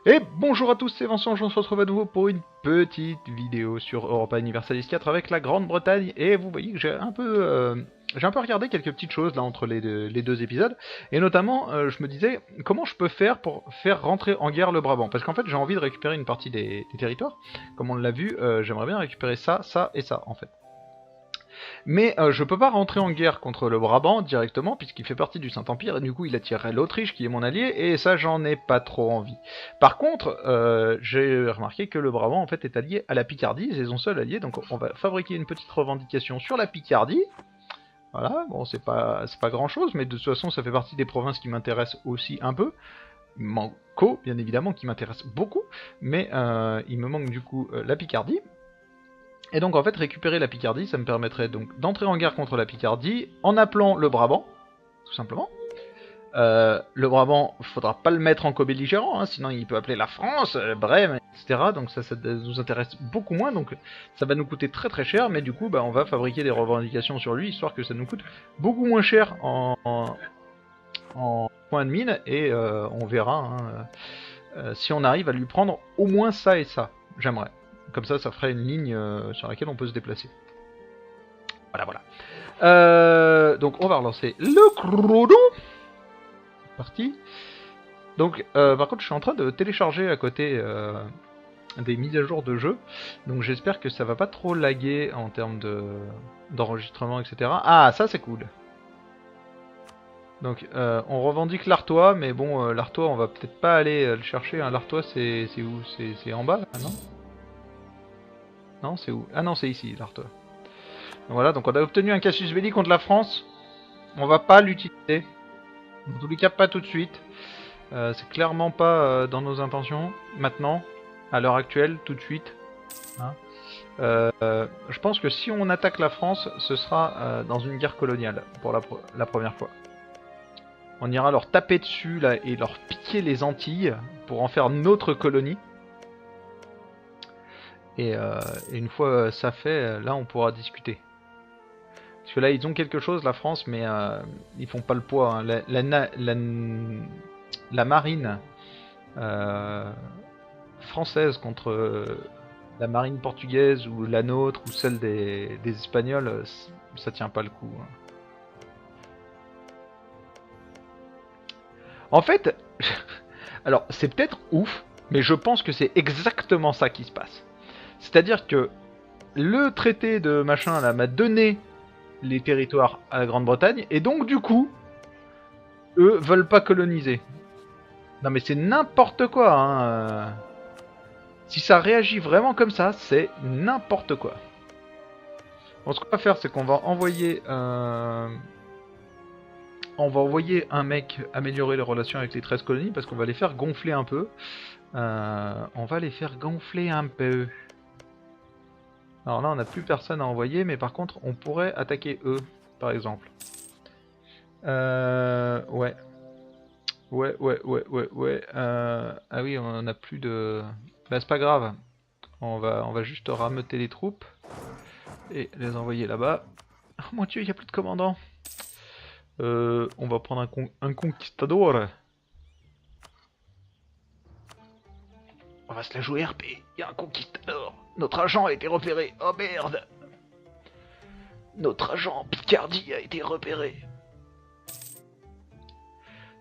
Et bonjour à tous, c'est Vincent, on se retrouve à nouveau pour une petite vidéo sur Europa Universalis 4 avec la Grande-Bretagne. Et vous voyez que j'ai un peu regardé quelques petites choses là entre les deux épisodes. Et notamment, je me disais, comment je peux faire pour faire rentrer en guerre le Brabant? Parce qu'en fait, j'ai envie de récupérer une partie des territoires. Comme on l'a vu, j'aimerais bien récupérer ça, ça et ça en fait. Mais je peux pas rentrer en guerre contre le Brabant directement, puisqu'il fait partie du Saint-Empire, et du coup il attirerait l'Autriche, qui est mon allié, et ça j'en ai pas trop envie. Par contre, j'ai remarqué que le Brabant en fait est allié à la Picardie, c'est son seul allié, donc on va fabriquer une petite revendication sur la Picardie. Voilà, bon c'est pas grand chose, mais de toute façon ça fait partie des provinces qui m'intéressent aussi un peu. Manco, bien évidemment, qui m'intéresse beaucoup, mais il me manque du coup la Picardie. Et donc en fait récupérer la Picardie, ça me permettrait donc d'entrer en guerre contre la Picardie en appelant le Brabant, tout simplement. Le Brabant, faudra pas le mettre en co-belligérant, hein, sinon il peut appeler la France, Brême, etc. Donc ça nous intéresse beaucoup moins, donc ça va nous coûter très très cher, mais du coup bah, on va fabriquer des revendications sur lui, histoire que ça nous coûte beaucoup moins cher en points de mine, et on verra hein, si on arrive à lui prendre au moins ça et ça, j'aimerais. Comme ça ferait une ligne sur laquelle on peut se déplacer. Voilà, voilà. Donc on va relancer le chrono. C'est parti. Donc par contre je suis en train de télécharger à côté des mises à jour de jeu. Donc j'espère que ça va pas trop laguer en termes d'enregistrement, etc. Ah ça c'est cool. Donc on revendique l'Artois, mais bon l'Artois on va peut-être pas aller le chercher. Hein. L'Artois c'est où? C'est en bas là, non? Non c'est où? Ah non c'est ici l'Artois. Voilà, donc on a obtenu un casus belli contre la France. On va pas l'utiliser. En tous les cas, pas tout de suite. C'est clairement pas dans nos intentions. Maintenant, à l'heure actuelle, tout de suite. Hein. Je pense que si on attaque la France, ce sera dans une guerre coloniale pour la première fois. On ira leur taper dessus là, et leur piquer les Antilles pour en faire notre colonie. Et une fois ça fait, là on pourra discuter. Parce que là, ils ont quelque chose, la France, mais ils font pas le poids. Hein. La marine française contre la marine portugaise ou la nôtre ou celle des Espagnols, ça tient pas le coup. Hein. En fait, alors c'est peut-être ouf, mais je pense que c'est exactement ça qui se passe. C'est-à-dire que le traité de machin là m'a donné les territoires à la Grande-Bretagne, et donc du coup, eux veulent pas coloniser. Non mais c'est n'importe quoi, hein. Si ça réagit vraiment comme ça, c'est n'importe quoi. Bon, ce qu'on va faire, c'est qu'on va envoyer... On va envoyer un mec améliorer les relations avec les 13 colonies, parce qu'on va les faire gonfler un peu. On va les faire gonfler un peu. Alors là, on n'a plus personne à envoyer, mais par contre, on pourrait attaquer eux, par exemple. Ouais. Ouais. Ah oui, on n'a plus de... Bah c'est pas grave. On va juste rameuter les troupes et les envoyer là-bas. Oh mon dieu, il n'y a plus de commandant. On va prendre un conquistador. On va se la jouer RP. Il y a un conquistador. Notre agent a été repéré. Oh merde. Notre agent en Picardie a été repéré.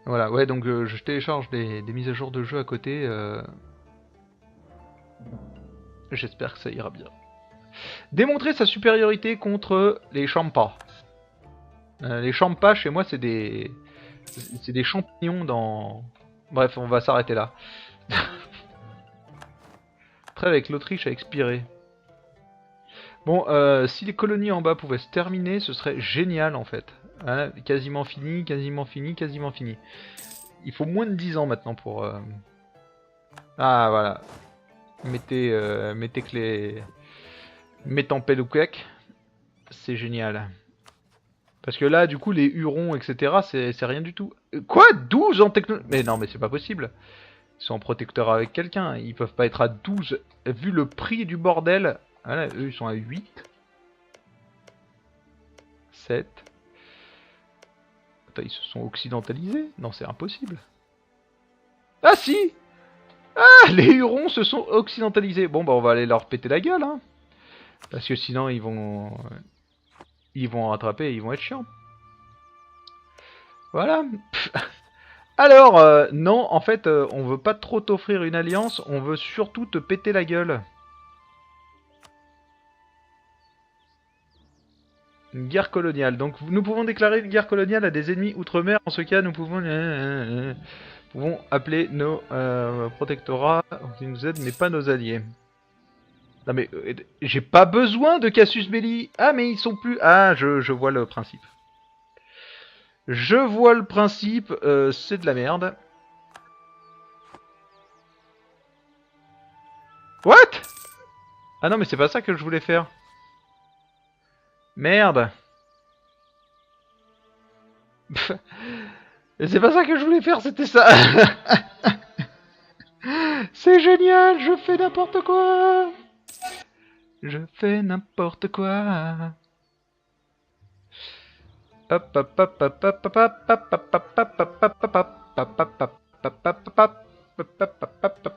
Voilà, ouais, donc je télécharge des mises à jour de jeu à côté. J'espère que ça ira bien. Démontrer sa supériorité contre les Champas. Les Champas, chez moi, c'est des champignons dans... Bref, on va s'arrêter là. Trêve avec l'Autriche a expiré. Bon, si les colonies en bas pouvaient se terminer, ce serait génial en fait. Hein, quasiment fini, quasiment fini, quasiment fini. Il faut moins de 10 ans maintenant pour... Ah voilà. Mettez que les... Mettez Peloukek. C'est génial. Parce que là, du coup, les Hurons, etc., c'est rien du tout. Quoi 12 en technologie? Mais non, mais c'est pas possible. Ils sont en protecteur avec quelqu'un. Ils peuvent pas être à 12. Vu le prix du bordel. Voilà, eux, ils sont à 8. 7. Attends, ils se sont occidentalisés? Non, c'est impossible. Ah si! Ah, les Hurons se sont occidentalisés. Bon, bah on va aller leur péter la gueule, hein. Parce que sinon, ils vont rattraper et ils vont être chiants. Voilà. Alors, non, en fait, on veut pas trop t'offrir une alliance, on veut surtout te péter la gueule. Une guerre coloniale. Donc, nous pouvons déclarer une guerre coloniale à des ennemis outre-mer. En ce cas, nous pouvons appeler nos protectorats qui nous aident, mais pas nos alliés. Non mais, j'ai pas besoin de Cassius Belli. Ah, mais ils sont plus... Ah, je vois le principe. Je vois le principe, c'est de la merde. What? Ah non, mais c'est pas ça que je voulais faire. Merde. C'est pas ça que je voulais faire, c'était ça. C'est génial, je fais n'importe quoi. Je fais n'importe quoi. Hop hop hop hop hop hop hop hop hop hop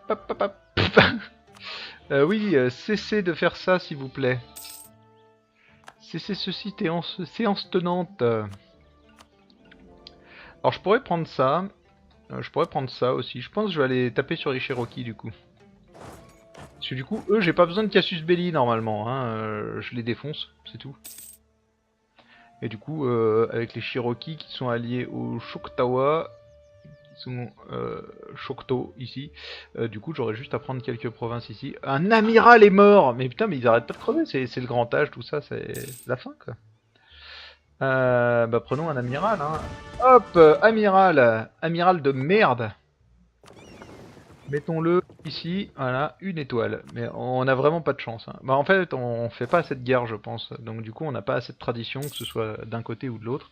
hop hop hop. Oui, cessez de faire ça, s'il vous plaît. Cessez ceci, séance tenante. Alors, je pourrais prendre ça. Je pourrais prendre ça aussi. Je pense que je vais aller taper sur les Cherokees, du coup. Parce que du coup, eux, j'ai pas besoin de Cassius Belli, normalement. Hein. Je les défonce, c'est tout. Et du coup, avec les Cherokees qui sont alliés aux Choctaw, qui sont Choctaw ici, du coup, j'aurais juste à prendre quelques provinces ici. Un amiral est mort. Mais putain, mais ils arrêtent pas de crever. C'est le grand âge, tout ça, c'est la fin, quoi. Bah prenons un amiral, hein. Hop, amiral. Amiral de merde. Mettons-le ici, voilà, une étoile. Mais on a vraiment pas de chance, hein. Bah en fait, on fait pas assez de guerre, je pense. Donc du coup, on n'a pas assez de tradition, que ce soit d'un côté ou de l'autre.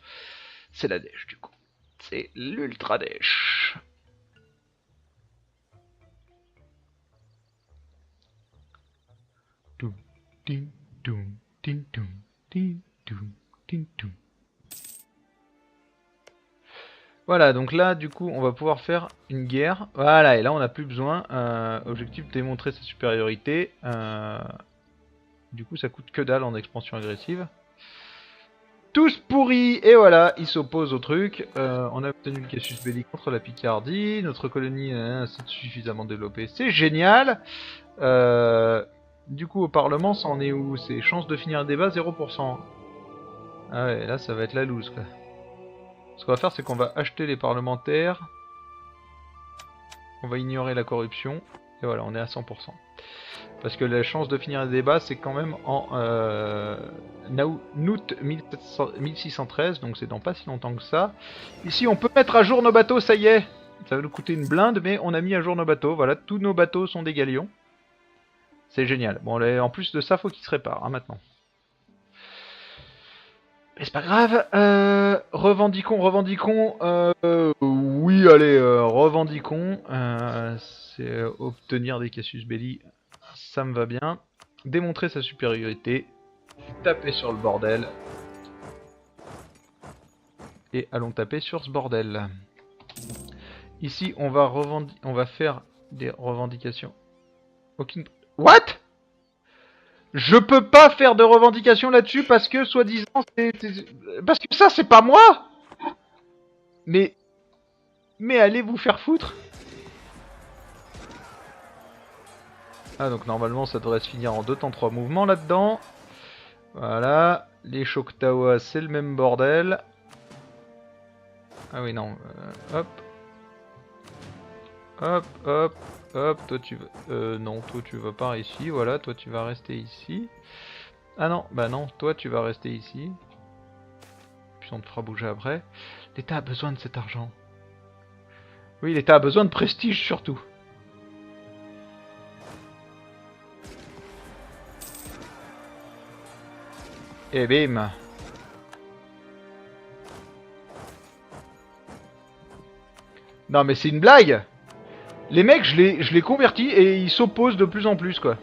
C'est la dèche, du coup. C'est l'ultra dèche. Toum, ting, toum, ting, toum, ting, toum, ting, toum. Voilà, donc là, du coup, on va pouvoir faire une guerre. Voilà, et là, on n'a plus besoin. Objectif, démontrer sa supériorité. Du coup, ça coûte que dalle en expansion agressive. Tous pourris. Et voilà, ils s'opposent au truc. On a obtenu le Cassius Belli contre la Picardie. Notre colonie s'est suffisamment développée. C'est génial. Du coup, au Parlement, ça en est où? C'est chance de finir un débat, 0%. Ah ouais, là, ça va être la loose, quoi. Ce qu'on va faire, c'est qu'on va acheter les parlementaires. On va ignorer la corruption. Et voilà, on est à 100%. Parce que la chance de finir le débat, c'est quand même en août 1613, donc c'est dans pas si longtemps que ça. Ici, on peut mettre à jour nos bateaux, ça y est. Ça va nous coûter une blinde, mais on a mis à jour nos bateaux. Voilà, tous nos bateaux sont des galions. C'est génial. Bon, en plus de ça, faut qu'ils se réparent, hein, maintenant. Mais c'est pas grave. Revendiquons. Oui, allez, revendiquons. C'est obtenir des Cassius Belli. Ça me va bien. Démontrer sa supériorité. Taper sur le bordel. Et allons taper sur ce bordel. Ici, on va faire des revendications. Aucune... What? Je peux pas faire de revendications là-dessus parce que, soi-disant, parce que ça, c'est pas moi. Mais allez vous faire foutre. Ah, donc normalement, ça devrait se finir en 2 temps 3 mouvements là-dedans. Voilà. Les Choctaw, c'est le même bordel. Ah oui, non. Hop. Hop, hop, hop. Toi, tu vas... non, toi, tu vas pas ici. Voilà, toi, tu vas rester ici. Ah non, bah non, toi, tu vas rester ici. Puis on te fera bouger après. L'État a besoin de cet argent. Oui, l'État a besoin de prestige, surtout. Et bim. Non mais c'est une blague. Les mecs, je les convertis et ils s'opposent de plus en plus, quoi.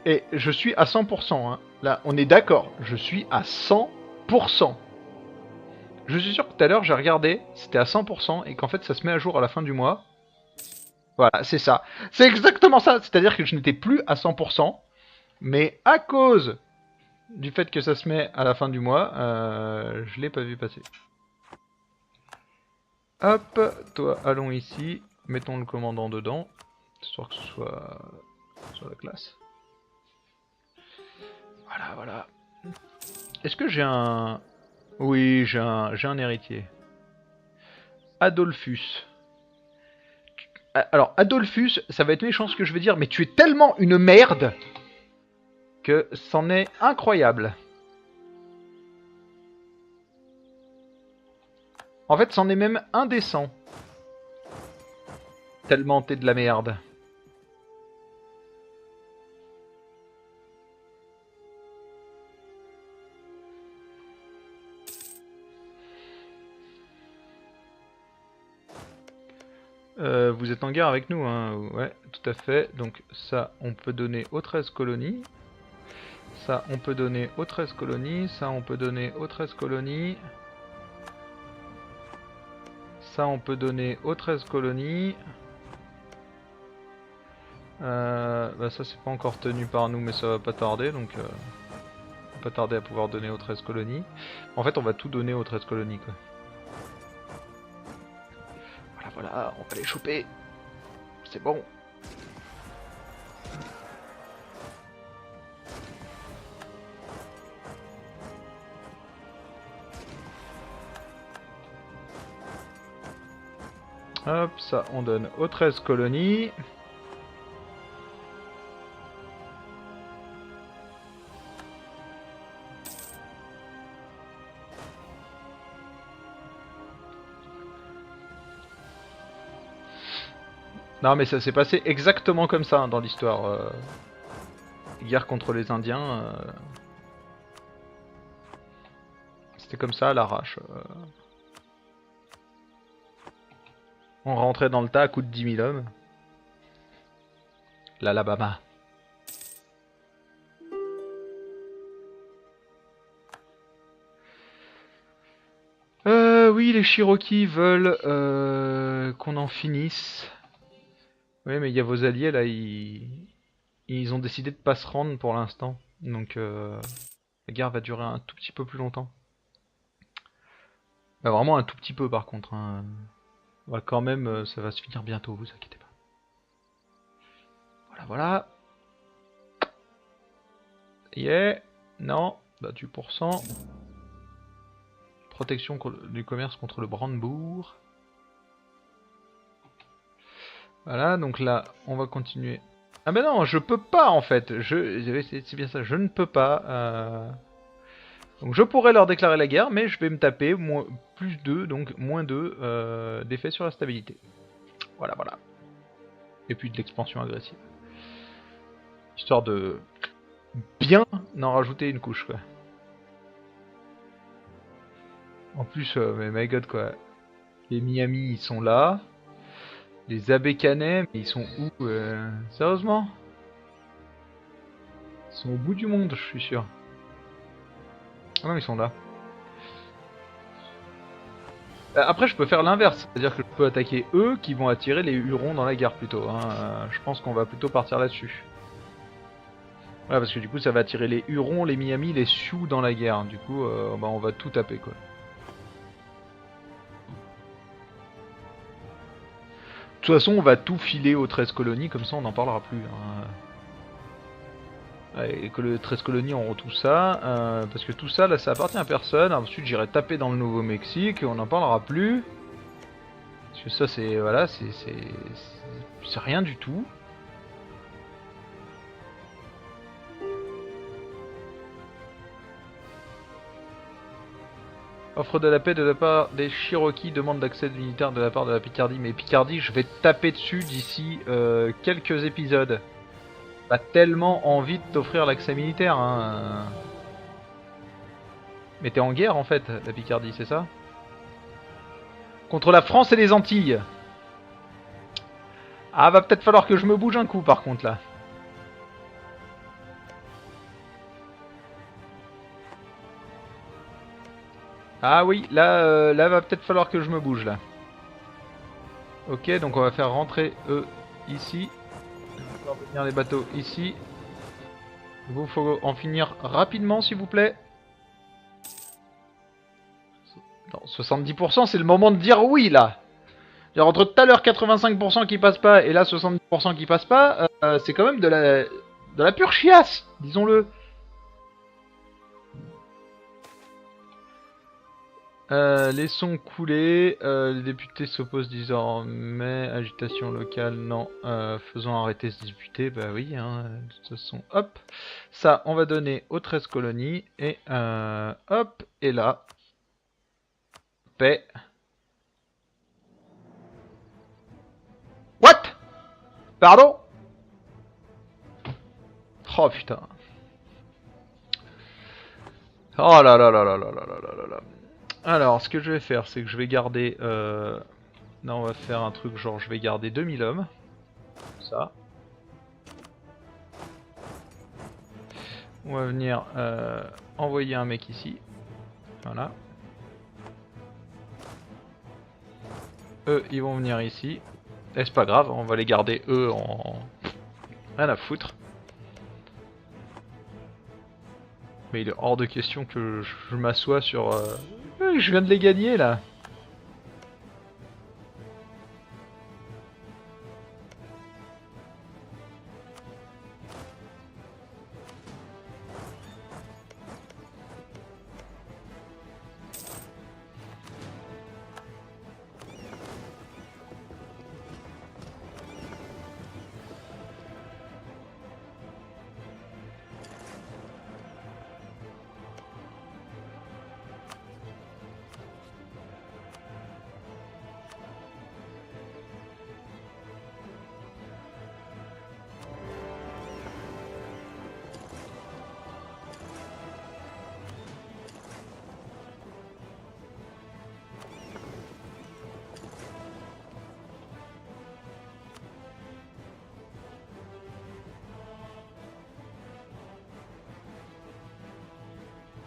Et je suis à 100%, hein. Là, on est d'accord. Je suis à 100%. Je suis sûr que tout à l'heure j'ai regardé, c'était à 100% et qu'en fait ça se met à jour à la fin du mois. Voilà, c'est ça. C'est exactement ça. C'est-à-dire que je n'étais plus à 100%, mais à cause du fait que ça se met à la fin du mois, je l'ai pas vu passer. Hop, toi, allons ici. Mettons le commandant dedans, histoire que ce soit la classe. Voilà, voilà. Est-ce que j'ai un... Oui, j'ai un héritier. Adolphus. Alors, Adolphus, ça va être méchant ce que je veux dire, mais tu es tellement une merde que c'en est incroyable. En fait, c'en est même indécent. Tellement t'es de la merde. Vous êtes en guerre avec nous, hein? Ouais, tout à fait. Donc ça, on peut donner aux 13 colonies. Ça, on peut donner aux 13 colonies. Ça, on peut donner aux 13 colonies. Ça, on peut donner aux 13 colonies. Bah ça, c'est pas encore tenu par nous, mais ça va pas tarder. Donc, on va pas tarder à pouvoir donner aux 13 colonies. En fait, on va tout donner aux 13 colonies, quoi. Voilà, voilà, on va les choper. C'est bon. Hop, ça, on donne aux 13 colonies. Non, mais ça s'est passé exactement comme ça, hein, dans l'histoire. Guerre contre les Indiens. C'était comme ça à l'arrache. On rentrait dans le tas à coup de 10 000 hommes. L'Alabama. Oui, les Cherokees veulent qu'on en finisse. Oui, mais il y a vos alliés là, ils ont décidé de pas se rendre pour l'instant. Donc la guerre va durer un tout petit peu plus longtemps. Bah, vraiment un tout petit peu par contre. Hein. Ouais, quand même, ça va se finir bientôt, vous inquiétez pas. Voilà, voilà. Yeah. Non, 28%. Protection du commerce contre le Brandebourg. Voilà, donc là, on va continuer. Ah ben non, je peux pas en fait. C'est bien ça, je ne peux pas. Donc je pourrais leur déclarer la guerre, mais je vais me taper plus 2, donc moins 2 d'effet sur la stabilité. Voilà, voilà. Et puis de l'expansion agressive. Histoire de bien en rajouter une couche, quoi. En plus, mais my god, quoi. Les Miami, ils sont là. Les Abecanais, mais ils sont où sérieusement? Ils sont au bout du monde, je suis sûr. Ah non, ils sont là. Après, je peux faire l'inverse, c'est-à-dire que je peux attaquer eux qui vont attirer les Hurons dans la guerre plutôt. Hein. Je pense qu'on va plutôt partir là-dessus. Voilà, parce que du coup, ça va attirer les Hurons, les Miami, les Sioux dans la guerre. Du coup, bah, on va tout taper, quoi. De toute façon, on va tout filer aux 13 colonies, comme ça on n'en parlera plus. Hein. Et que les 13 colonies auront tout ça, parce que tout ça, là, ça appartient à personne. Ensuite, j'irai taper dans le Nouveau-Mexique, et on n'en parlera plus. Parce que ça, c'est... Voilà, c'est rien du tout. Offre de la paix de la part des Cherokees, demande d'accès militaire de la part de la Picardie. Mais Picardie, je vais taper dessus d'ici quelques épisodes. Pas tellement envie de t'offrir l'accès militaire. Hein. Mais t'es en guerre en fait, la Picardie, c'est ça? Contre la France et les Antilles. Ah, va peut-être falloir que je me bouge un coup par contre là. Ah oui, là va peut-être falloir que je me bouge là. Ok, donc on va faire rentrer eux ici. On va venir les bateaux ici. Vous faut en finir rapidement s'il vous plaît. Non, 70% c'est le moment de dire oui là. Genre, entre tout à l'heure 85% qui passe pas et là 70% qui passe pas, c'est quand même de la pure chiasse, disons-le. Laissons couler, les députés s'opposent désormais, agitation locale, non, faisons arrêter ce député, bah oui, hein, de toute façon, hop, ça on va donner aux 13 colonies, et hop, et là, paix. What? Pardon? Oh putain. Oh là là là là là là là là là là. Alors, ce que je vais faire, c'est que je vais garder, là on va faire un truc genre, je vais garder 2000 hommes, ça. On va venir envoyer un mec ici. Voilà. Eux, ils vont venir ici. Et c'est pas grave, on va les garder eux en... Rien à foutre. Mais il est hors de question que je m'assoie sur... Je viens de les gagner là.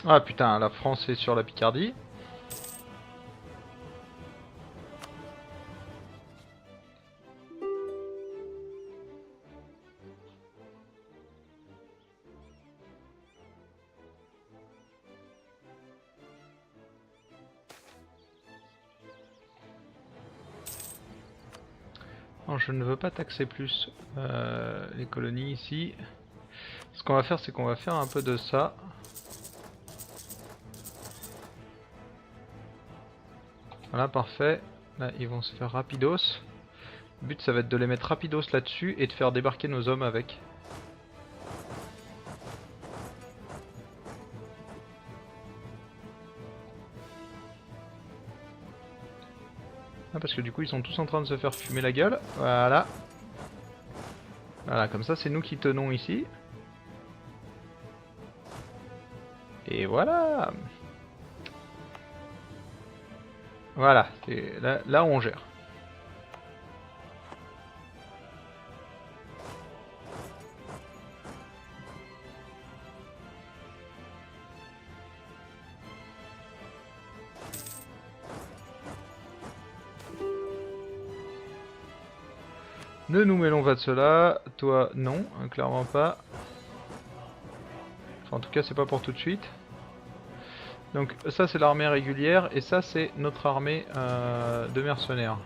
Ah putain, la France est sur la Picardie. Non, je ne veux pas taxer plus les colonies ici. Ce qu'on va faire, c'est qu'on va faire un peu de ça. Voilà, parfait. Là, ils vont se faire rapidos. Le but, ça va être de les mettre rapidos là-dessus et de faire débarquer nos hommes avec. Ah, parce que du coup, ils sont tous en train de se faire fumer la gueule. Voilà. Voilà, comme ça, c'est nous qui tenons ici. Et voilà. Voilà, là on gère. Ne nous mêlons pas de cela. Toi, non, clairement pas. Enfin, en tout cas, c'est pas pour tout de suite. Donc ça, c'est l'armée régulière. Et ça, c'est notre armée de mercenaires.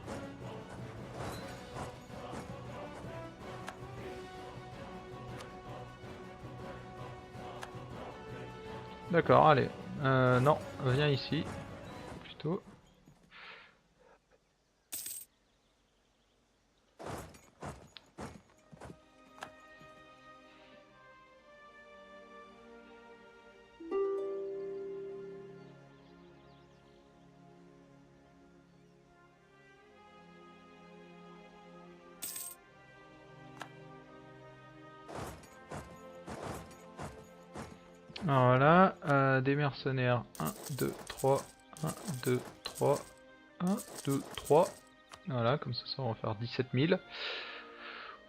D'accord, allez. Non, viens ici. Plutôt. Voilà, des mercenaires. 1, 2, 3. 1, 2, 3. 1, 2, 3. Voilà, comme ça, on va faire 17 000. De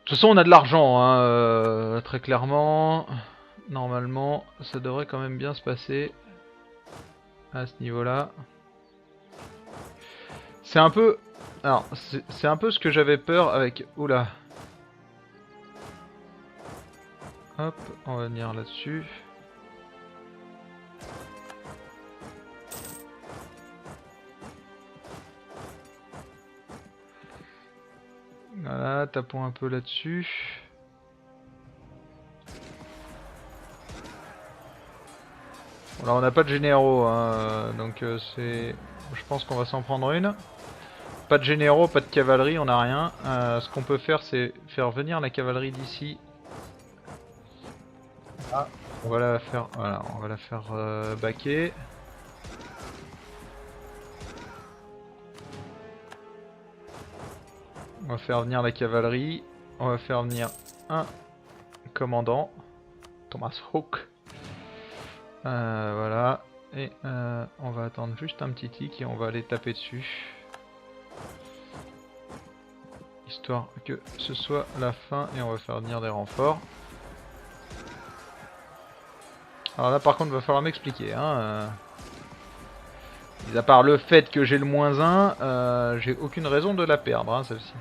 toute façon, on a de l'argent, hein, très clairement. Normalement, ça devrait quand même bien se passer. à ce niveau-là. C'est un peu... Alors, c'est un peu ce que j'avais peur avec... Oula. Hop, on va venir là-dessus. Voilà, tapons un peu là-dessus. Bon, là on n'a pas de généraux, hein, donc c'est... Je pense qu'on va s'en prendre une. Pas de généraux, pas de cavalerie, on n'a rien. Ce qu'on peut faire, c'est faire venir la cavalerie d'ici. Ah, on va la faire, voilà, on va la faire baquer. On va faire venir la cavalerie. On va faire venir un commandant, Thomas Hawk. Voilà. Et on va attendre juste un petit tic et on va aller taper dessus. Histoire que ce soit la fin et on va faire venir des renforts. Alors là par contre il va falloir m'expliquer. Mis à part le fait que j'ai le -1, j'ai aucune raison de la perdre, hein, celle-ci.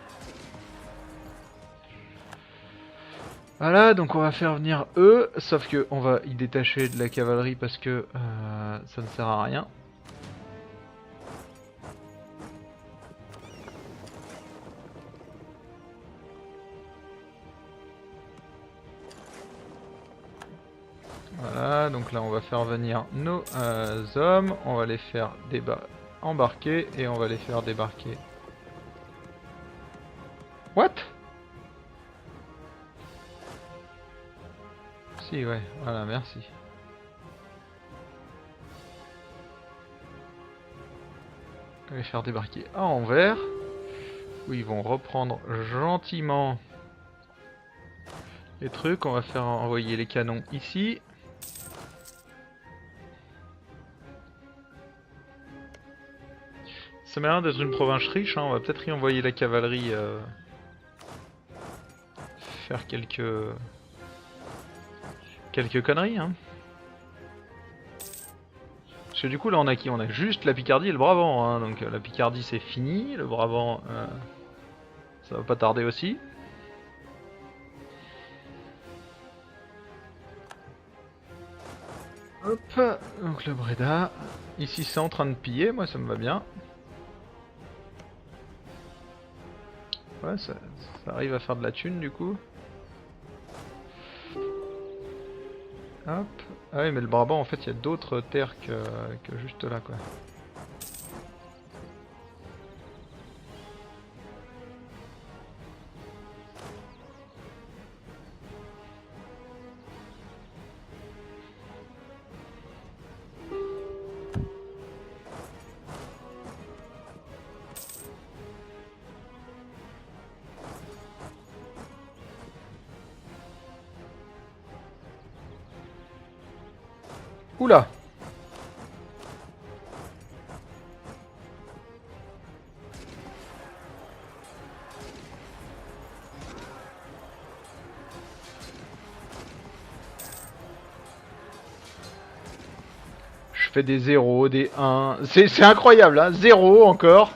Voilà, donc on va faire venir eux, sauf que on va y détacher de la cavalerie parce que ça ne sert à rien. Voilà, donc là on va faire venir nos hommes, on va les faire embarquer et on va les faire débarquer. What? Si, ouais, voilà, merci. On va les faire débarquer à Anvers, où ils vont reprendre gentiment les trucs. On va faire envoyer les canons ici. Ça m'a l'air d'être une province riche, hein. On va peut-être y envoyer la cavalerie faire quelques conneries, hein. Parce que du coup là on a qui? On a juste la Picardie et le Brabant, hein. Donc la Picardie c'est fini, le Brabant ça va pas tarder aussi. Hop, donc le Breda. Ici c'est en train de piller, moi ça me va bien. Ouais, ça arrive à faire de la thune du coup. Hop. Ah oui, mais le Brabant en fait il y a d'autres terres que juste là quoi. Oula! Je fais des 0, des 1. C'est incroyable, hein. 0 encore.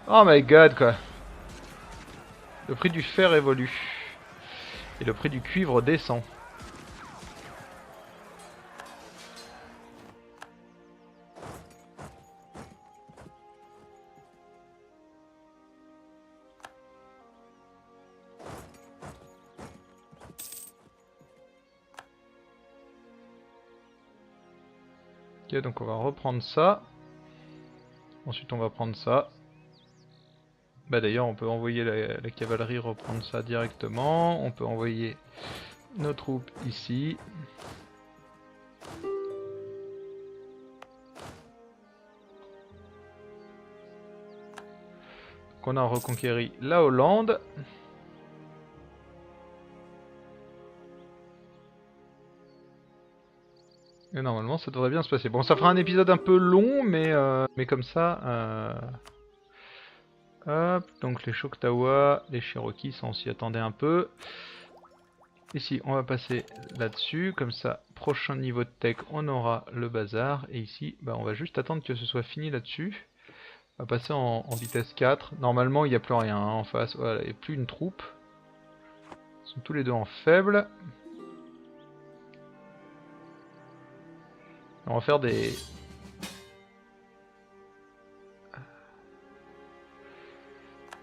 Oh my god, quoi. Le prix du fer évolue. Et le prix du cuivre descend. Ok, donc on va reprendre ça. Ensuite on va prendre ça. Bah d'ailleurs on peut envoyer la cavalerie reprendre ça directement. On peut envoyer nos troupes ici. Donc on a reconquéri la Hollande. Et normalement ça devrait bien se passer. Bon, ça fera un épisode un peu long, mais comme ça... Hop, donc les Choctawa, les Cherokees, ça on s'y attendait un peu. Ici, on va passer là-dessus, comme ça, prochain niveau de tech, on aura le bazar. Et ici, bah, on va juste attendre que ce soit fini là-dessus. On va passer en vitesse 4. Normalement, il n'y a plus rien hein, en face. Voilà, il n'y a plus une troupe. Ils sont tous les deux en faible. On va faire des...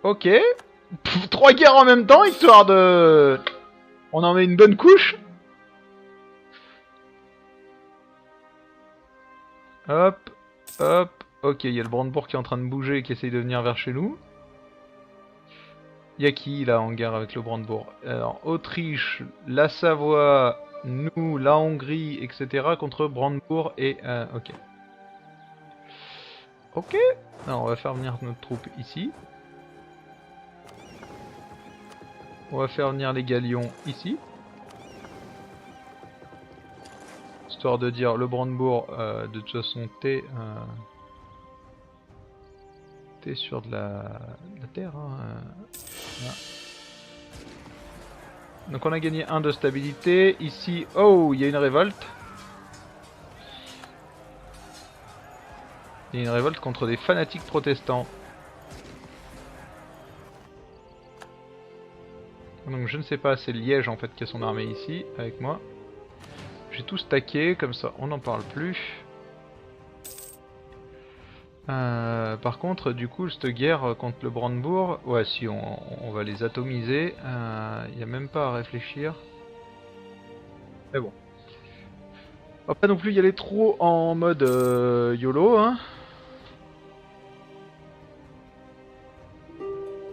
Ok. 3 guerres en même temps, histoire de... On en met une bonne couche. Hop, hop. Ok, il y a le Brandebourg qui est en train de bouger et qui essaye de venir vers chez nous. Il y a qui là en guerre avec le Brandebourg? Alors, Autriche, la Savoie, nous, la Hongrie, etc. contre Brandebourg et... ok. Ok. Alors, on va faire venir notre troupe ici. On va faire venir les galions ici. Histoire de dire le Brandebourg, de toute façon, t'es sur de la terre. Hein, voilà. Donc on a gagné 1 de stabilité. Ici, oh, il y a une révolte. Il y a une révolte contre des fanatiques protestants. Donc je ne sais pas, c'est Liège en fait qui a son armée ici, avec moi. J'ai tout stacké, comme ça on n'en parle plus. Par contre, du coup, cette guerre contre le Brandebourg, ouais, si on va les atomiser, il n'y a même pas à réfléchir. Mais bon. On va pas non plus y aller trop en mode YOLO, hein.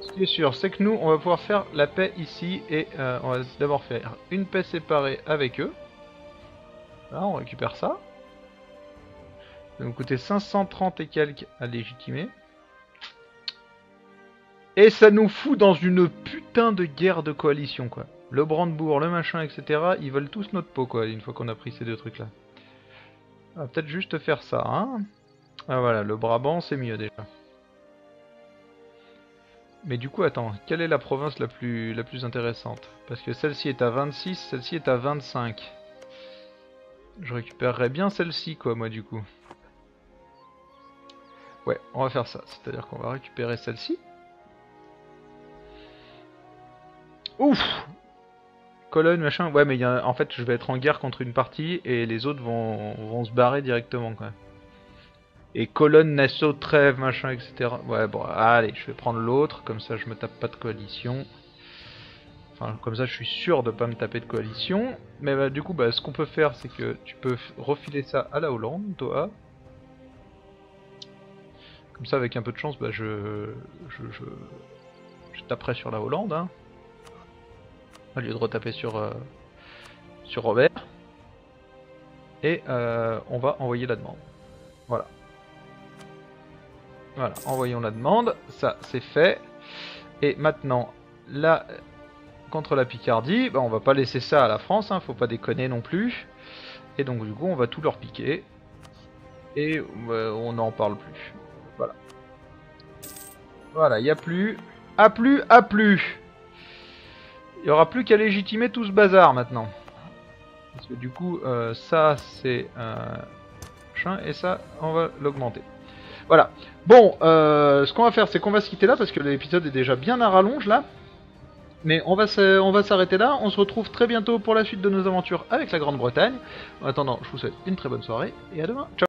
Ce qui est sûr, c'est que nous, on va pouvoir faire la paix ici, et on va d'abord faire une paix séparée avec eux. Là, on récupère ça. Ça va nous coûter 530 et quelques à légitimer. Et ça nous fout dans une putain de guerre de coalition, quoi. Le Brandebourg, le machin, etc. Ils veulent tous notre peau, quoi, une fois qu'on a pris ces deux trucs-là. On va peut-être juste faire ça, hein. Ah voilà, le Brabant, c'est mieux déjà. Mais du coup, attends, quelle est la province la plus intéressante? Parce que celle-ci est à 26, celle-ci est à 25. Je récupérerais bien celle-ci, quoi, moi, du coup. Ouais, on va faire ça. C'est-à-dire qu'on va récupérer celle-ci. Ouf! Cologne, machin. Ouais, mais en fait, je vais être en guerre contre une partie et les autres vont se barrer directement, quoi. Et colonne, Nassau, trêve, machin, etc. Ouais, bon, allez, je vais prendre l'autre, comme ça je me tape pas de coalition. Enfin, comme ça je suis sûr de pas me taper de coalition. Mais bah, du coup, bah, ce qu'on peut faire, c'est que tu peux refiler ça à la Hollande, toi. Comme ça, avec un peu de chance, bah, je taperai sur la Hollande, hein. Au lieu de retaper sur Robert. Et on va envoyer la demande. Voilà. Voilà, envoyons la demande. Ça, c'est fait. Et maintenant, là, contre la Picardie, bah, on va pas laisser ça à la France, hein, faut pas déconner non plus. Et donc du coup, on va tout leur piquer. Et on n'en parle plus. Voilà. Voilà, il n'y a plus. A plus, a plus. Il n'y aura plus qu'à légitimer tout ce bazar maintenant. Parce que du coup, ça c'est machin, et ça, on va l'augmenter. Voilà. Bon, ce qu'on va faire, c'est qu'on va se quitter là parce que l'épisode est déjà bien à rallonge là. Mais on va s'arrêter là. On se retrouve très bientôt pour la suite de nos aventures avec la Grande-Bretagne. En attendant, je vous souhaite une très bonne soirée et à demain. Ciao.